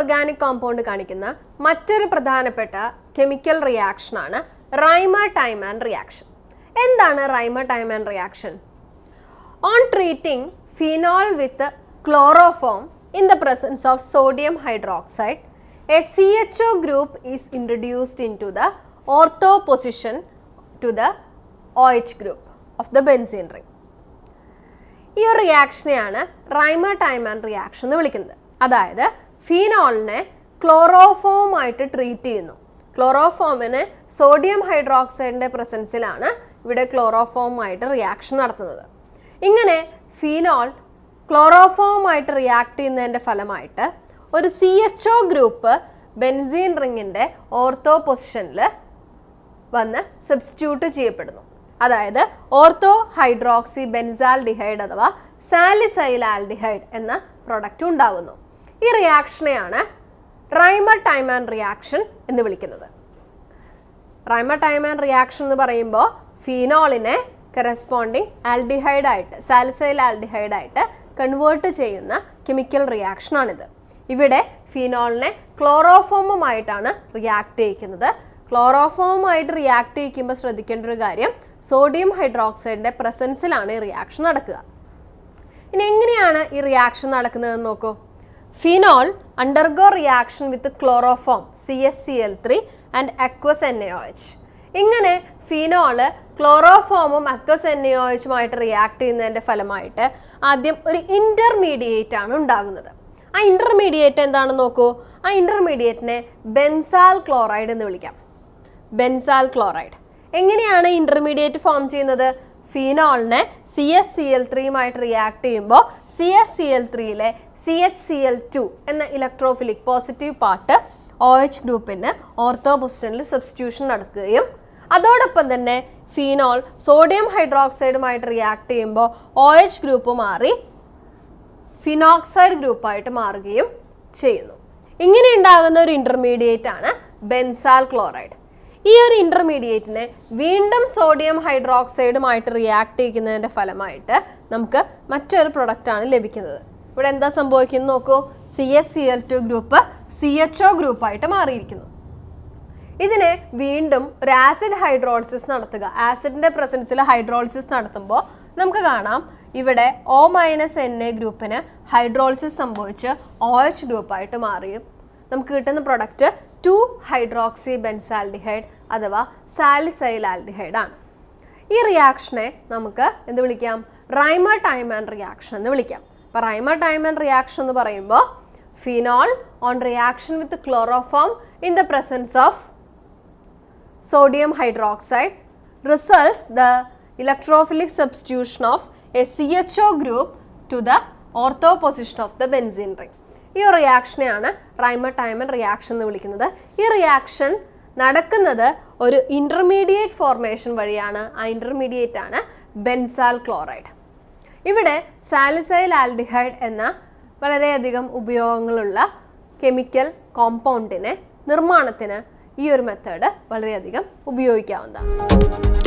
Organic compound കാണിക്കുന്ന മറ്റൊരു പ്രധാനപ്പെട്ട കെമിക്കൽ റിയാക്ഷൻ ആണ് റൈമർ-ടൈമാൻ റിയാക്ഷൻ. എന്താണ് റൈമർ-ടൈമാൻ reaction? On treating phenol with chloroform in the presence of sodium hydroxide, a CHO group is introduced into the ortho position to the OH group of the benzene ring. ഈ ഒരു റിയാക്ഷനെയാണ് റൈമർ-ടൈമാൻ reaction എന്ന് വിളിക്കുന്നത്. അതായത് ഫീനോളിനെ ക്ലോറോഫോമായിട്ട് treat ചെയ്യുന്നു. ക്ലോറോഫോമിന് sodium ഹൈഡ്രോക്സൈഡിൻ്റെ പ്രസൻസിലാണ് ഇവിടെ ക്ലോറോഫോമായിട്ട് reaction നടത്തുന്നത്. ഇങ്ങനെ phenol ക്ലോറോഫോമായിട്ട് react ചെയ്യുന്നതിൻ്റെ ഫലമായിട്ട് ഒരു CHO ഗ്രൂപ്പ് ബെൻസീൻ റിങ്ങിൻ്റെ ഓർത്തോ പൊസിഷനിൽ വന്ന് സബ്സ്റ്റിറ്റ്യൂട്ട് ചെയ്യപ്പെടുന്നു. അതായത് ഓർത്തോ ഹൈഡ്രോക്സി ബെൻസാൽഡിഹൈഡ് അഥവാ സാലിസൈലാൽഡിഹൈഡ് എന്ന പ്രൊഡക്റ്റ് ഉണ്ടാകുന്നു. ഈ റിയാക്ഷനെയാണ് റൈമർ-ടൈമാൻ റിയാക്ഷൻ എന്ന് വിളിക്കുന്നത്. റൈമർ-ടൈമാൻ റിയാക്ഷൻ എന്ന് പറയുമ്പോൾ ഫീനോളിനെ കറസ്പോണ്ടിങ് ആൽഡിഹൈഡായിട്ട് സാലിസൈൽ ആൽഡിഹൈഡായിട്ട് കൺവേർട്ട് ചെയ്യുന്ന കെമിക്കൽ റിയാക്ഷനാണിത്. ഇവിടെ ഫീനോളിനെ ക്ലോറോഫോമുമായിട്ടാണ് റിയാക്ട് ചെയ്യിക്കുന്നത്. ക്ലോറോഫോമുമായിട്ട് റിയാക്ട് ചെയ്യിക്കുമ്പോൾ ശ്രദ്ധിക്കേണ്ട ഒരു കാര്യം, സോഡിയം ഹൈഡ്രോക്സൈഡിൻ്റെ പ്രസൻസിലാണ് ഈ റിയാക്ഷൻ നടക്കുക. ഇനി എങ്ങനെയാണ് ഈ റിയാക്ഷൻ നടക്കുന്നതെന്ന് നോക്കൂ. Phenol undergo reaction with chloroform CsCl3 and aqueous NaOH. ഇങ്ങനെ ഫിനോള് ക്ലോറോഫോമും അക്വസ് NaOHുമായിട്ട് റിയാക്ട് ചെയ്യുന്നതിൻ്റെ ഫലമായിട്ട് ആദ്യം ഒരു ഇൻ്റർമീഡിയേറ്റ് ആണ് ഉണ്ടാകുന്നത്. ആ ഇൻ്റർമീഡിയേറ്റ് എന്താണെന്ന് നോക്കൂ. ആ ഇൻ്റർമീഡിയേറ്റിനെ ബെൻസാൽ ക്ലോറൈഡ് എന്ന് വിളിക്കാം. Benzal chloride. എങ്ങനെയാണ് ഇൻ്റർമീഡിയേറ്റ് ഫോം ചെയ്യുന്നത്? ഫിനോളിനെ CsCl3യുമായിട്ട് റിയാക്ട് ചെയ്യുമ്പോൾ CsCl3യിലെ CHCl2 എന്ന ഇലക്ട്രോഫിലിക് പോസിറ്റീവ് പാർട്ട് OH ഗ്രൂപ്പിന് ഓർത്തോ പൊസിഷനിൽ സബ്സ്റ്റിറ്റ്യൂഷൻ നടക്കുകയും അതോടൊപ്പം തന്നെ ഫിനോൾ സോഡിയം ഹൈഡ്രോക്സൈഡുമായിട്ട് റിയാക്ട് ചെയ്യുമ്പോൾ OH ഗ്രൂപ്പ് മാറി ഫിനോക്സൈഡ് ഗ്രൂപ്പായിട്ട് മാറുകയും ചെയ്യുന്നു. ഇങ്ങനെ ഉണ്ടാകുന്ന ഒരു ഇൻ്റർമീഡിയേറ്റ് ആണ് ബെൻസാൽ ക്ലോറൈഡ്. ഈ ഒരു ഇൻ്റർമീഡിയേറ്റിനെ വീണ്ടും സോഡിയം ഹൈഡ്രോക്സൈഡുമായിട്ട് റിയാക്ട് ചെയ്യുന്നതിൻ്റെ ഫലമായിട്ട് നമുക്ക് മറ്റൊരു പ്രൊഡക്റ്റാണ് ലഭിക്കുന്നത്. ഇവിടെ എന്താ സംഭവിക്കുന്നത് നോക്കൂ. CsCl2 ഗ്രൂപ്പ് CHO ഗ്രൂപ്പായിട്ട് മാറിയിരിക്കുന്നു. ഇതിനെ വീണ്ടും ഒരു ആസിഡ് ഹൈഡ്രോളിസിസ് നടത്തുക. ആസിഡിൻ്റെ പ്രസൻസിൽ ഹൈഡ്രോളിസിസ് നടത്തുമ്പോൾ നമുക്ക് കാണാം ഇവിടെ O-Na ഗ്രൂപ്പിന് ഹൈഡ്രോളിസിസ് സംഭവിച്ച് OH ഗ്രൂപ്പായിട്ട് മാറിയും നമുക്ക് കിട്ടുന്ന പ്രൊഡക്റ്റ് 2-ഹൈഡ്രോക്സി ബെൻസാൽഡിഹൈഡ് അഥവാ സാലിസൈലാൽഡിഹൈഡ് ആണ്. ഈ റിയാക്ഷനെ നമുക്ക് എന്ത് വിളിക്കാം? റൈമർ-ടൈമാൻ റിയാക്ഷൻ എന്ന് വിളിക്കാം. അപ്പോൾ റൈമർ-ടൈമാൻ റിയാക്ഷൻ എന്ന് പറയുമ്പോൾ phenol on reaction with chloroform in the presence of sodium hydroxide results the electrophilic substitution of a CHO group to the ortho position of the benzene ring. ഈ റിയാക്ഷനെയാണ് റൈമർ-ടൈമാൻ റിയാക്ഷൻ എന്ന് വിളിക്കുന്നത്. ഈ റിയാക്ഷൻ നടക്കുന്നത് ഒരു ഇൻ്റർമീഡിയേറ്റ് ഫോർമേഷൻ വഴിയാണ്. ആ intermediate ആണ് benzal chloride. ഇവിടെ സാലിസൈൽ ആൽഡിഹൈഡ് എന്ന വളരെയധികം ഉപയോഗങ്ങളുള്ള കെമിക്കൽ കോമ്പൗണ്ടിനെ നിർമ്മാണത്തിന് ഈ ഒരു മെത്തേഡ് വളരെയധികം ഉപയോഗിക്കാവുന്നതാണ്.